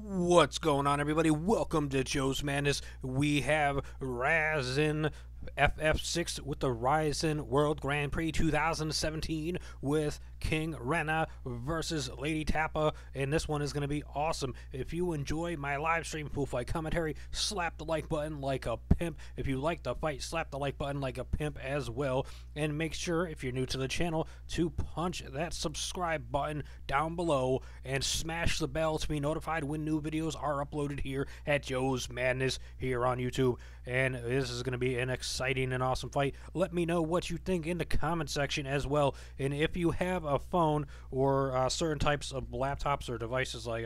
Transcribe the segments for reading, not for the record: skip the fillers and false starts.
What's going on, everybody? Welcome to Joe's Madness. We have Rizin FF6 with the Rizin World Grand Prix 2017 with King Reina versus Lei'D Tapa, and this one is going to be awesome. If you enjoy my live stream pool fight commentary, slap the like button like a pimp. If you like the fight, slap the like button like a pimp as well, and make sure, if you're new to the channel, to punch that subscribe button down below and smash the bell to be notified when new videos are uploaded here at Joe's Madness here on YouTube. And this is going to be an exciting and awesome fight. Let me know what you think in the comment section as well. And if you have a phone or certain types of laptops or devices like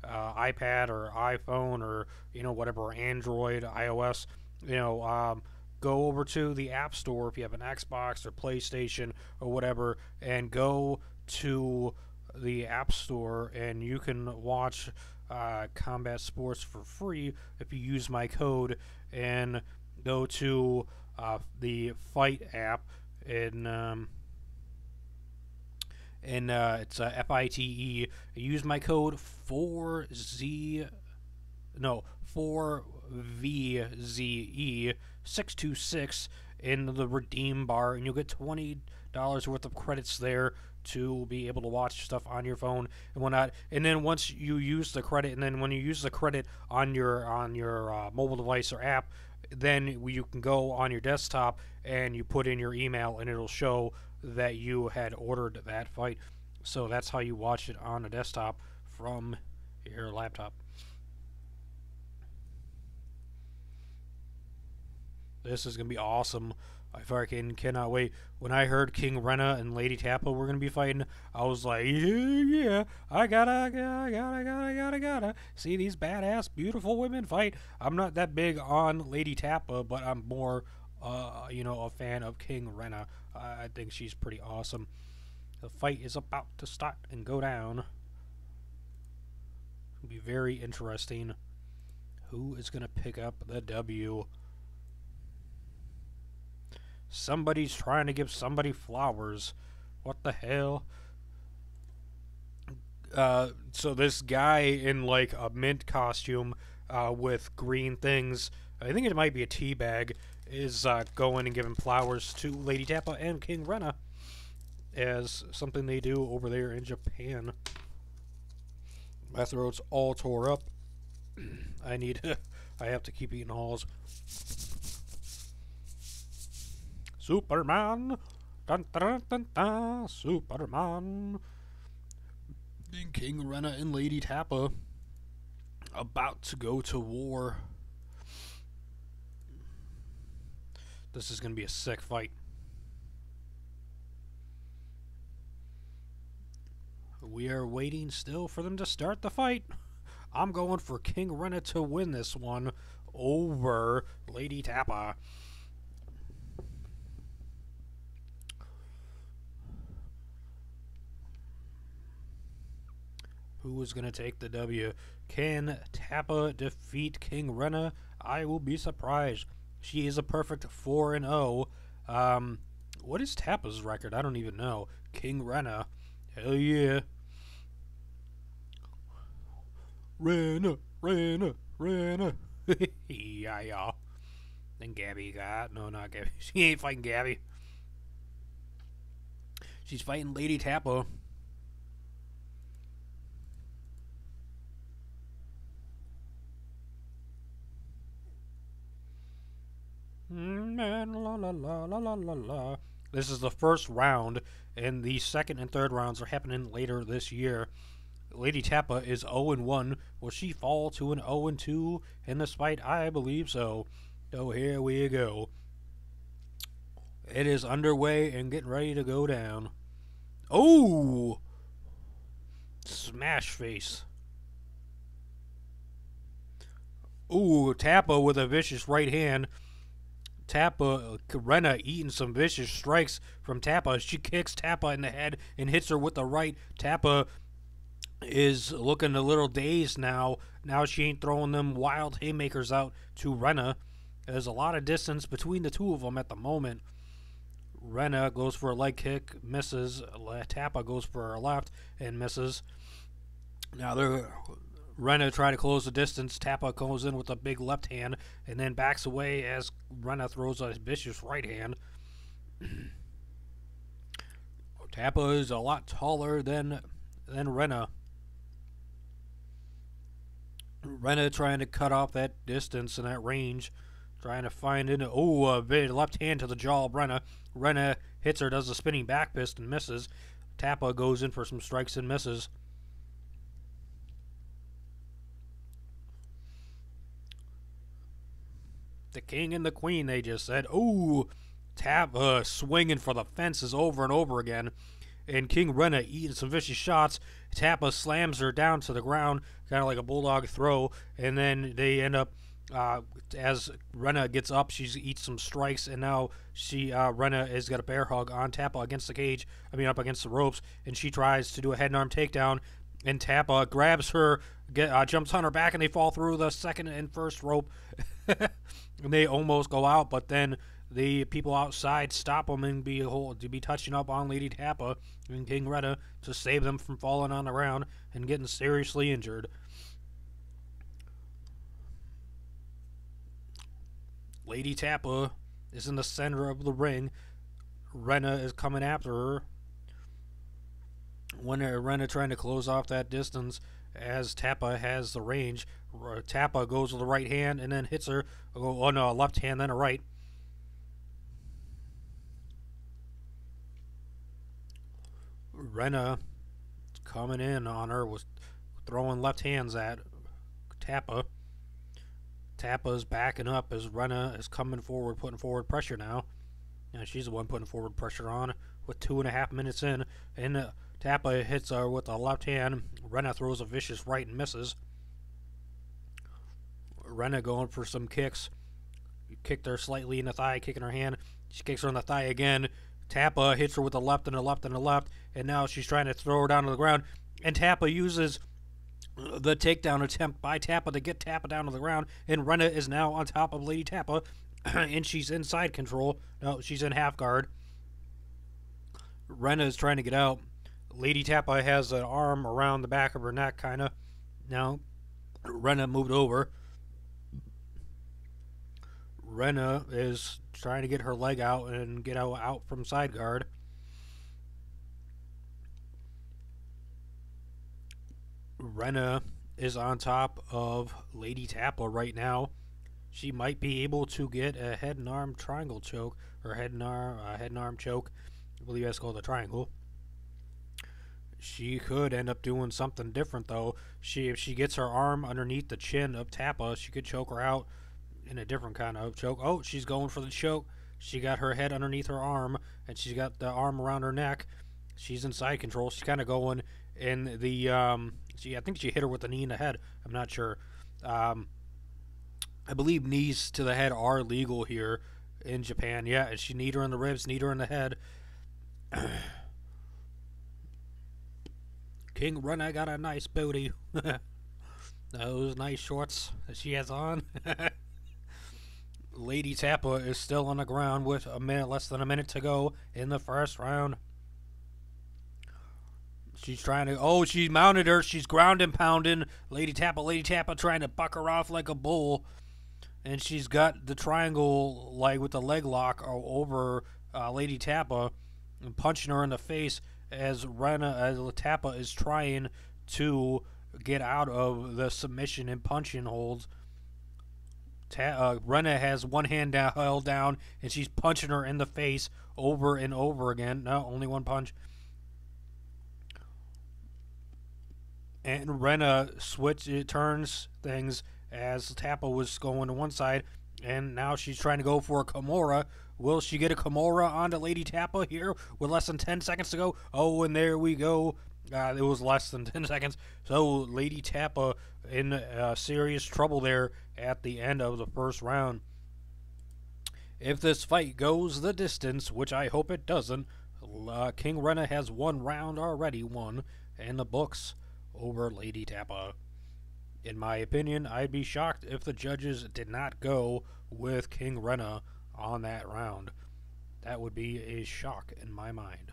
iPad or iPhone or whatever, Android, iOS, go over to the App Store if you have an Xbox or PlayStation or whatever, and go to the App Store and you can watch combat sports for free if you use my code and go to the Fight app and it's FITE. Use my code 4VZE626 in the redeem bar, and you'll get $20 worth of credits there to be able to watch stuff on your phone and whatnot. And then once you use the credit, and then when you use the credit on your mobile device or app, then you can go on your desktop and you put in your email, and it'll show that you had ordered that fight. So that's how you watch it on a desktop from your laptop. This is gonna be awesome. I fucking cannot wait. When I heard King Reina and Lei'D Tapa were gonna be fighting, I was like, yeah, I gotta see these badass, beautiful women fight. I'm not that big on Lei'D Tapa, but I'm more, a fan of King Reina. I think she's pretty awesome. The fight is about to start and go down. It'll be very interesting. Who is gonna pick up the W? Somebody's trying to give somebody flowers. What the hell? So this guy in like a mint costume with green things, I think it might be a tea bag, is going and giving flowers to Lei'D Tapa and King Reina as something they do over there in Japan. My throat's all tore up. I have to keep eating halls. Superman, dun, dun, dun, dun, Superman. And King Reina and Lei'D Tapa about to go to war. This is gonna be a sick fight. We are waiting still for them to start the fight. I'm going for King Reina to win this one over Lei'D Tapa. Who is going to take the W? Can Tapa defeat King Reina? I will be surprised. She is a perfect 4-0. What is Tapa's record? I don't even know. King Reina. Hell yeah. Reina, Reina, Reina. Yeah. Then Gabby got... No, not Gabby. She ain't fighting Gabby. She's fighting Lei'D Tapa. La, la, la, la, la, la. This is the first round, and the second and third rounds are happening later this year. Lei'D Tapa is 0-1. Will she fall to an 0-2 in this fight? I believe so. So here we go. It is underway and getting ready to go down. Oh! Smash face. Ooh, Tapa with a vicious right hand. Reina eating some vicious strikes from Tapa. She kicks Tapa in the head and hits her with the right. Tapa is looking a little dazed now. Now she ain't throwing them wild haymakers out to Reina. There's a lot of distance between the two of them at the moment. Reina goes for a leg kick, misses. Tapa goes for her left and misses. Now Reina trying to close the distance. Tapa goes in with a big left hand and then backs away as Reina throws a vicious right hand. Tapa is a lot taller than Reina. Reina trying to cut off that distance and that range. Trying to find it. Oh, a big left hand to the jaw of Reina. Reina hits her, does a spinning back fist and misses. Tapa goes in for some strikes and misses. The king and the queen, they just said. Ooh, Tapa swinging for the fences over and over again. And King Reina eating some vicious shots. Tapa slams her down to the ground, kind of like a bulldog throw. And then they end up, as Reina gets up, she eats some strikes. And now Reina has got a bear hug on Tapa against the cage. Up against the ropes. And she tries to do a head and arm takedown. And Tapa grabs her, jumps on her back, and they fall through the second and first rope. And they almost go out, but then the people outside stop them and be touching up on Lei'D Tapa and King Reina to save them from falling on the ground and getting seriously injured. Lei'D Tapa is in the center of the ring. Reina is coming after her. When Reina trying to close off that distance as Tapa has the range. Tapa goes with the right hand and then hits her. Oh no, a left hand, then a right. Reina coming in on her, was throwing left hands at Tapa. Tapa's backing up as Reina is coming forward, putting forward pressure now. Now she's the one putting forward pressure on with 2.5 minutes in. And Tapa hits her with a left hand. Reina throws a vicious right and misses. Reina going for some kicks. Kicked her slightly in the thigh, kicking her hand. She kicks her in the thigh again. Tapa hits her with a left and a left and a left. And now she's trying to throw her down to the ground. And Tapa uses the takedown attempt by Tapa to get Tapa down to the ground. And Reina is now on top of Lei'D Tapa. And she's in side control. No, she's in half guard. Reina is trying to get out. Lei'D Tapa has an arm around the back of her neck, kind of. Now, Reina moved over. Reina is trying to get her leg out and get out from side guard. Reina is on top of Lei'D Tapa right now. She might be able to get a head and arm triangle choke, or head and arm choke. I believe that's called a triangle. She could end up doing something different though. If she gets her arm underneath the chin of Tapa, she could choke her out in a different kind of choke. Oh, she's going for the choke. She got her head underneath her arm, and she's got the arm around her neck. She's in side control. She's kind of going in the I think she hit her with a knee in the head. I'm not sure. I believe knees to the head are legal here in Japan. Yeah, and she kneed her in the ribs, kneed her in the head. King Reina got a nice booty. Those nice shorts that she has on. Lei'D Tapa is still on the ground with less than a minute to go in the first round. She's trying to... Oh, she mounted her. She's ground and pounding. Lei'D Tapa trying to buck her off like a bull. And she's got the triangle like with the leg lock over Lei'D Tapa and punching her in the face as Tapa is trying to get out of the submission and punching holds. Reina has one hand held down, and she's punching her in the face over and over again. No, only one punch. And Reina turns things as Tapa was going to one side, and now she's trying to go for a Kimura. Will she get a Kimura onto Lei'D Tapa here with less than 10 seconds to go? Oh, and there we go. It was less than 10 seconds. So Lei'D Tapa in serious trouble there at the end of the first round. If this fight goes the distance, which I hope it doesn't, King Reina has one round already won in the books over Lei'D Tapa. In my opinion, I'd be shocked if the judges did not go with King Reina on that round. That would be a shock in my mind.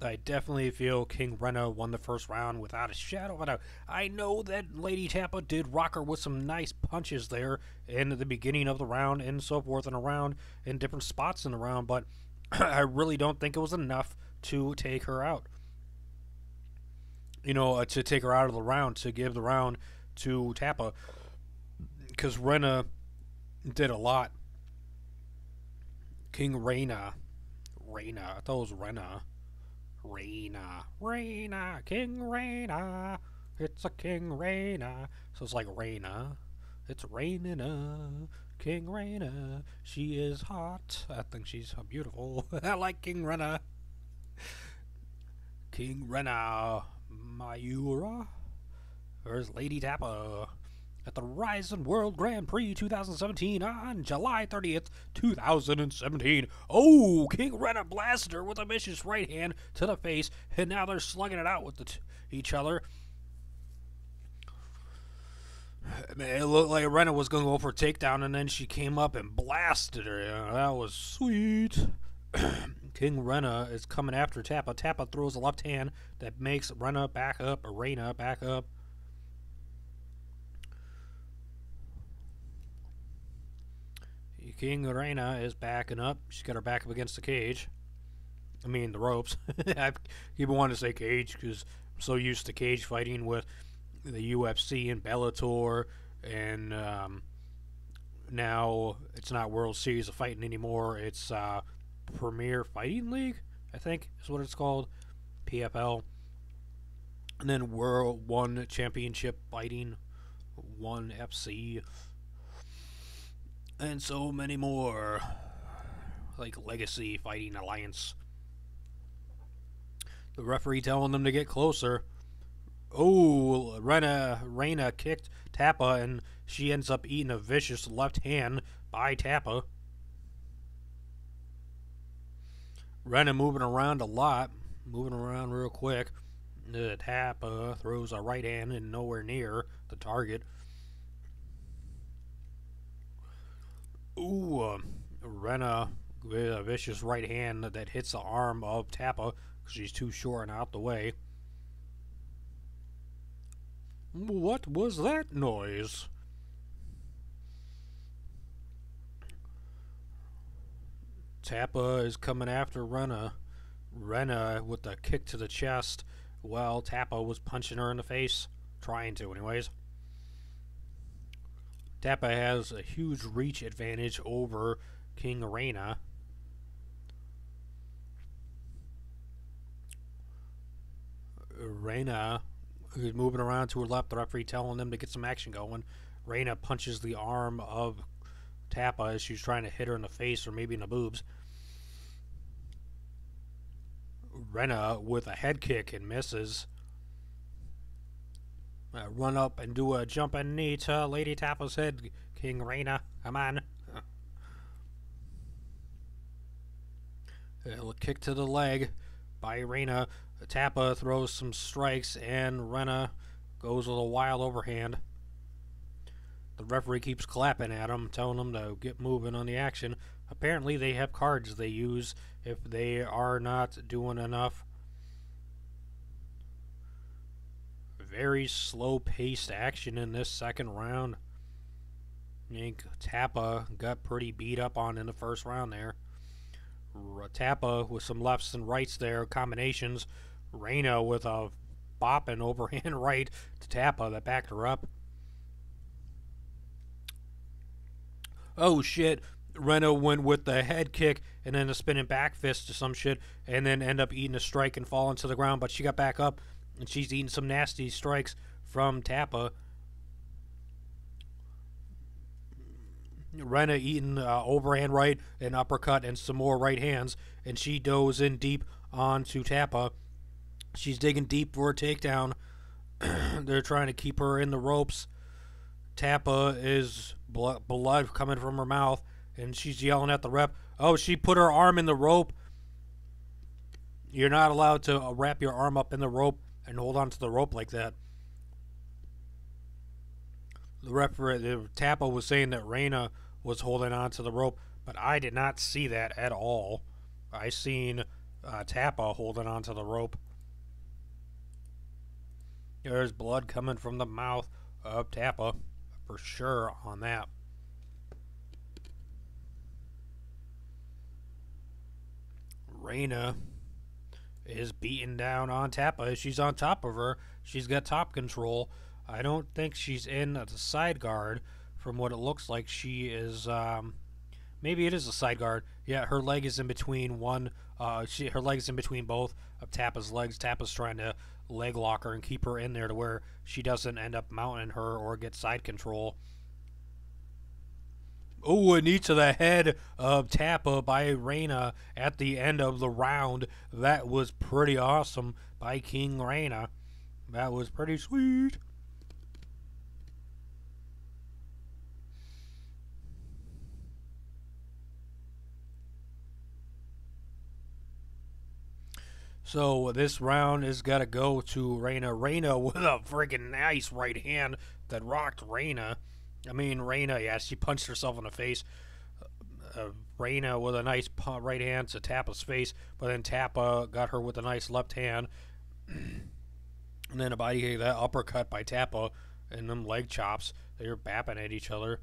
I definitely feel King Reina won the first round without a shadow of a doubt. I know that Lei'D Tapa did rock her with some nice punches there in the beginning of the round and so forth and around in different spots in the round, but I really don't think it was enough to take her out. To take her out of the round, to give the round to Tapa, because Reina did a lot. King Reina. I thought it was Reina. Reina, King Reina. It's a King Reina. So it's like Reina. It's raining, King Reina. She is hot. I think she's beautiful. I like King Reina. King Reina Miura versus Lei'D Tapa at the Rizin World Grand-Prix 2017 on July 30th, 2017. Oh, King Reina blasted her with a vicious right hand to the face, and now they're slugging it out with each other. Man, it looked like Reina was going to go for a takedown, and then she came up and blasted her. That was sweet. King Reina is coming after Tapa. Tapa throws a left hand that makes Reina back up. King Reina is backing up. She's got her back up against the cage. I mean, the ropes. I keep wanting to say cage because I'm so used to cage fighting with the UFC and Bellator, and now it's not World Series of Fighting anymore. It's Premier Fighting League, I think is what it's called, PFL, and then World One Championship Fighting, One FC, and so many more, like Legacy Fighting Alliance. The referee telling them to get closer. Oh, Reina kicked Tapa, and she ends up eating a vicious left hand by Tapa. Reina moving around a lot, moving around real quick. Tapa throws a right hand and nowhere near the target. Ooh, Reina with a vicious right hand that hits the arm of Tapa because she's too short and out the way. What was that noise? Tapa is coming after Reina. Reina with a kick to the chest while Tapa was punching her in the face. Trying to, anyways. Tapa has a huge reach advantage over King Reina. Reina is moving around to her left. The referee telling them to get some action going. Reina punches the arm of Tapa as she's trying to hit her in the face or maybe in the boobs. Reina with a head kick and misses. Run up and do a jumping knee to Lei'D Tapa's head. King Reina, come on. A kick to the leg by Reina. Tapa throws some strikes and Reina goes with a wild overhand. The referee keeps clapping at him, telling him to get moving on the action. Apparently they have cards they use if they are not doing enough. Very slow-paced action in this second round. I think Tapa got pretty beat up on in the first round there. Tapa with some lefts and rights there, combinations. Reina with a bopping overhand right to Tapa that backed her up. Oh shit, Reina went with the head kick and then a spinning back fist to some shit and then end up eating a strike and falling to the ground, but she got back up and she's eating some nasty strikes from Tapa. Reina eating overhand right, an uppercut, and some more right hands, and she goes in deep onto Tapa. She's digging deep for a takedown. They're trying to keep her in the ropes. Tapa is blood coming from her mouth, and she's yelling at the ref. Oh, she put her arm in the rope. You're not allowed to wrap your arm up in the rope and hold on to the rope like that. The referee, Tapa, was saying that Reina was holding on to the rope, but I did not see that at all. I seen Tapa holding onto the rope. There's blood coming from the mouth of Tapa, for sure on that. Reina is beating down on Tapa. She's on top of her. She's got top control. I don't think she's in the side guard from what it looks like. She is, maybe it is a side guard. Yeah, her leg is in between her leg is in between both of Tapa's legs. Tapa's trying to leg lock her and keep her in there to where she doesn't end up mounting her or get side control. Oh, a knee to the head of Tapa by Reina at the end of the round. That was pretty awesome by King Reina. That was pretty sweet. So this round is got to go to Reina. Reina with a freaking nice right hand that rocked Reina. I mean, Reina, yeah, she punched herself in the face. Reina with a nice right hand to Tapa's face, but then Tapa got her with a nice left hand. And then that uppercut by Tapa and them leg chops. They were bapping at each other.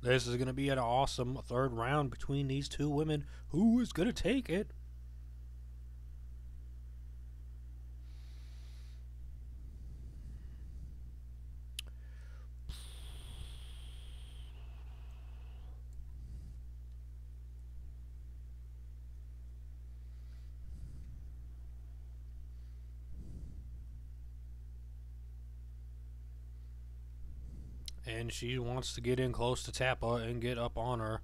This is going to be an awesome third round between these two women. Who is going to take it? And she wants to get in close to Tapa and get up on her.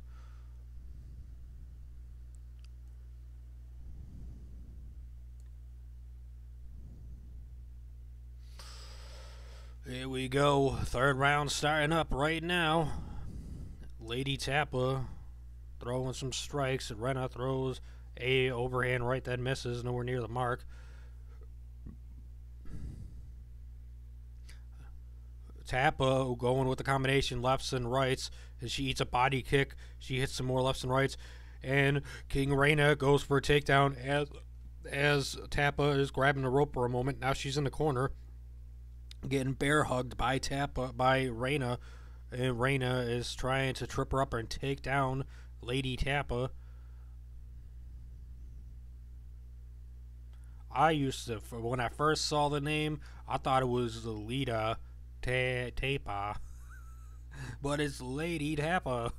Here we go. Third round starting up right now. Lei'D Tapa throwing some strikes. Reina throws a overhand right that misses, nowhere near the mark. Tapa going with the combination lefts and rights. As she eats a body kick, she hits some more lefts and rights. And King Reina goes for a takedown as Tapa is grabbing the rope for a moment. Now she's in the corner, getting bear hugged by Reina. And Reina is trying to trip her up and take down Lei'D Tapa. When I first saw the name, I thought it was Lei'D Tapa, but it's Lei'D Tapa.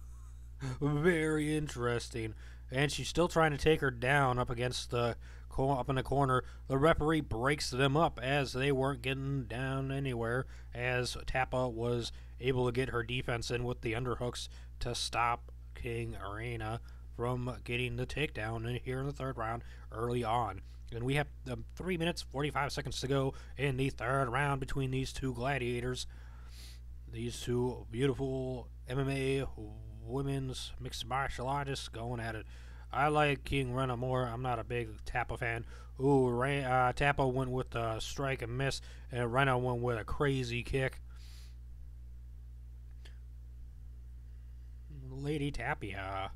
Very interesting. And she's still trying to take her down up against the up in the corner. The referee breaks them up as they weren't getting down anywhere, as Tapa was able to get her defense in with the underhooks to stop King Reina from getting the takedown here in the third round early on. And we have 3 minutes, 45 seconds to go in the third round between these two gladiators. These two beautiful MMA women's mixed martial artists going at it. I like King Reina more. I'm not a big Tapa fan. Ooh, Tapa went with a strike and miss, and Reina went with a crazy kick. Lei'D Tapa.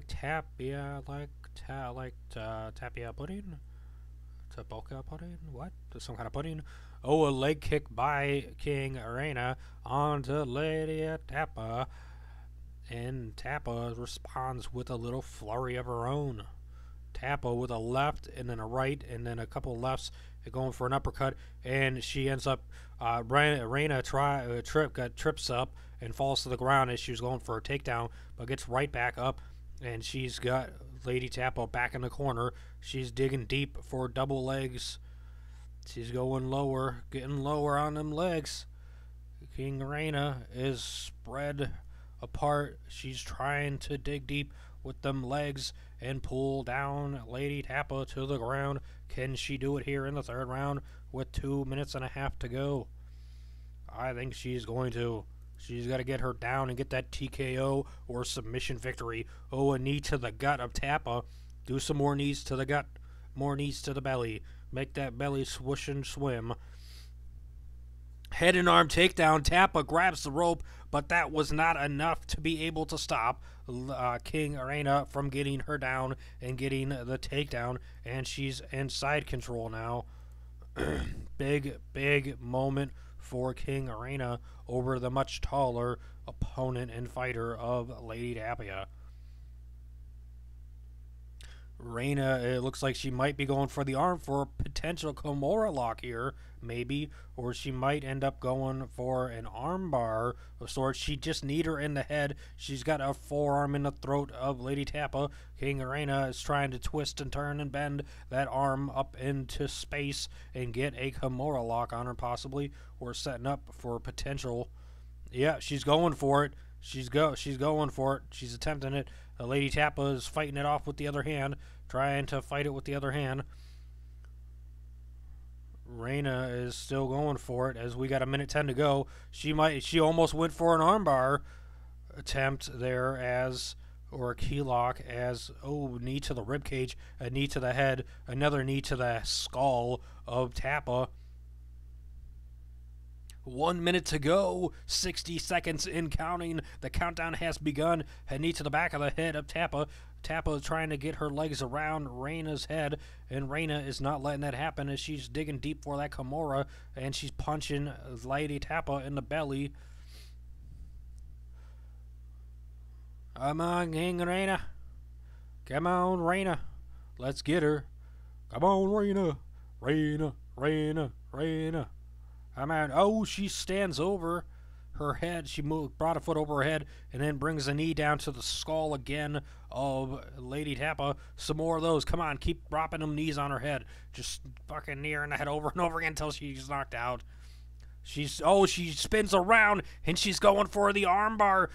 Tapia pudding? Tapioca pudding? What? Some kind of pudding? Oh, a leg kick by King Reina onto Lei'D Tapa. And Tapa responds with a little flurry of her own. Tapa with a left and then a right and then a couple lefts going for an uppercut. And she ends up, Reina trips up and falls to the ground as she was going for a takedown, but gets right back up. And she's got Lei'D Tapa back in the corner. She's digging deep for double legs. She's going lower, getting lower on them legs. King Reina is spread apart. She's trying to dig deep with them legs and pull down Lei'D Tapa to the ground. Can she do it here in the third round with 2 minutes and a half to go? I think she's going to. She's got to get her down and get that TKO or submission victory. Oh, a knee to the gut of Tapa. Do some more knees to the gut. More knees to the belly. Make that belly swoosh and swim. Head and arm takedown. Tapa grabs the rope, but that was not enough to be able to stop King Reina from getting her down and getting the takedown, and she's in side control now. Big moment for King Reina over the much taller opponent and fighter of Lei'D Tapa. Reina, it looks like she might be going for the arm for a potential Kimura lock here, maybe, or she might end up going for an arm bar of sorts. She just need her in the head. She's got a forearm in the throat of Lei'D Tapa. King Reina is trying to twist and turn and bend that arm up into space and get a Kimura lock on her possibly, or setting up for potential. Yeah, she's going for it. She's going for it. She's attempting it. Lei'D Tapa is fighting it off with the other hand, trying to fight it with the other hand. Reina is still going for it as we got a minute 10 to go. She almost went for an armbar attempt there or a key lock as, knee to the ribcage, a knee to the head, another knee to the skull of Tapa. 1 minute to go, 60 seconds in counting. The countdown has begun. A knee to the back of the head of Tapa. Tapa is trying to get her legs around Reina's head, and Reina is not letting that happen as she's digging deep for that Kimura, and she's punching Lei'D Tapa in the belly. Come on, King Reina. Come on, Reina. Let's get her. Come on, Reina. Reina. I'm out. She stands over her head. She brought a foot over her head and then brings a knee down to the skull again of Lei'D Tapa. Some more of those. Come on, keep dropping them knees on her head. Just fucking knee her in the head over and over again until she's knocked out. She spins around and she's going for the armbar.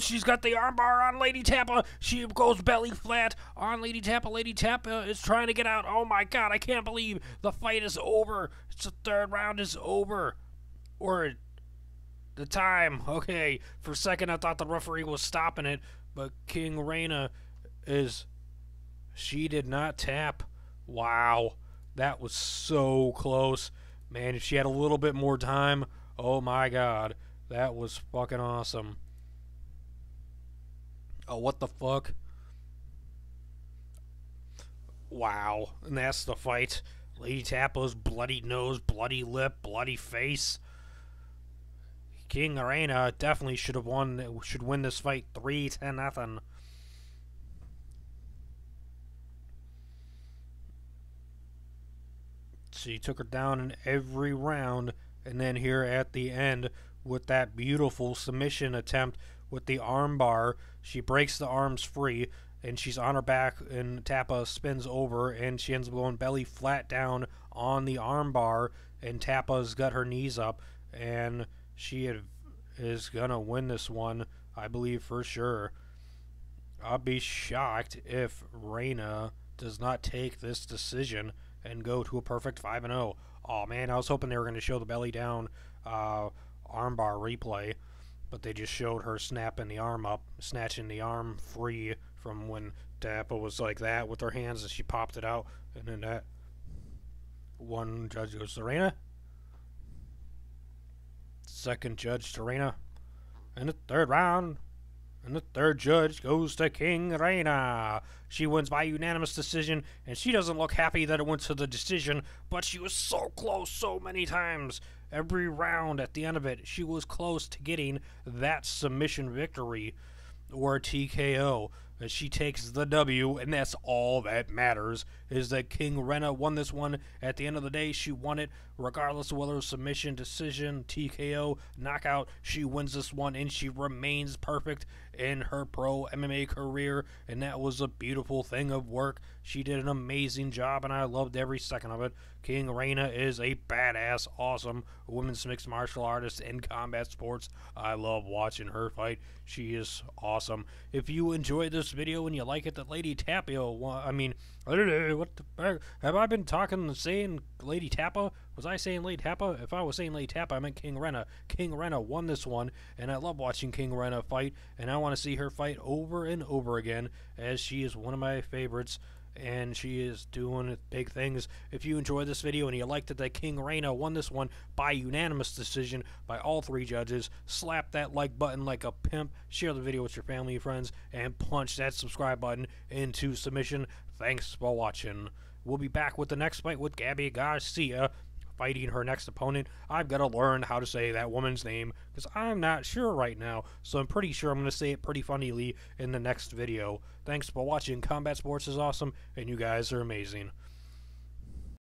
She's got the armbar on Lei'D Tapa. She goes belly flat on Lei'D Tapa. Lei'D Tapa is trying to get out. Oh my god, I can't believe the fight is over. It's the third round is over. Or the time. Okay, for a second I thought the referee was stopping it, but King Reina she did not tap. Wow, that was so close. Man, if she had a little bit more time, oh my god, that was fucking awesome. What the fuck? Wow, and that's the fight. Lei'D Tapa's bloody nose, bloody lip, bloody face. King Reina definitely should win this fight 3-0. She took her down in every round, and then here at the end with that beautiful submission attempt with the armbar, she breaks the arms free and she's on her back, and Tapa spins over and she ends up going belly flat down on the armbar, and Tapa's got her knees up, and she is gonna win this one, I believe, for sure. I'll be shocked if Reina does not take this decision and go to a perfect 5-0. Oh man, I was hoping they were going to show the belly down armbar replay, but they just showed her snapping the arm up, snatching the arm free from when Tapa was like that with her hands as she popped it out, and then that one judge goes to Reina. Second judge to Reina. And the third round. And the third judge goes to King Reina. She wins by unanimous decision, and she doesn't look happy that it went to the decision, but she was so close so many times. Every round at the end of it, she was close to getting that submission victory or TKO. As she takes the W, and that's all that matters, is that King Reina won this one. At the end of the day, she won it, regardless of whether it was submission, decision, TKO, knockout. She wins this one, and she remains perfect in her pro MMA career, and that was a beautiful thing of work. She did an amazing job, and I loved every second of it. King Reina is a badass, awesome women's mixed martial artist in combat sports. I love watching her fight. She is awesome. If you enjoyed this video and you like it, that Lei'D Tapa, I mean, what the fuck? Have I been talking and saying Lei'D Tapa? Was I saying Lei'D Tapa? If I was saying Lei'D Tapa, I meant King Reina. King Reina won this one, and I love watching King Reina fight, and I want to see her fight over and over again, as she is one of my favorites. and she is doing big things. If you enjoyed this video and you liked it that King Reina won this one by unanimous decision by all 3 judges, slap that like button like a pimp, share the video with your family and friends, and punch that subscribe button into submission. Thanks for watching. We'll be back with the next fight with Gabby Garcia fighting her next opponent. I've got to learn how to say that woman's name because I'm not sure right now, so I'm pretty sure I'm going to say it pretty funnily in the next video. Thanks for watching. Combat sports is awesome, and you guys are amazing.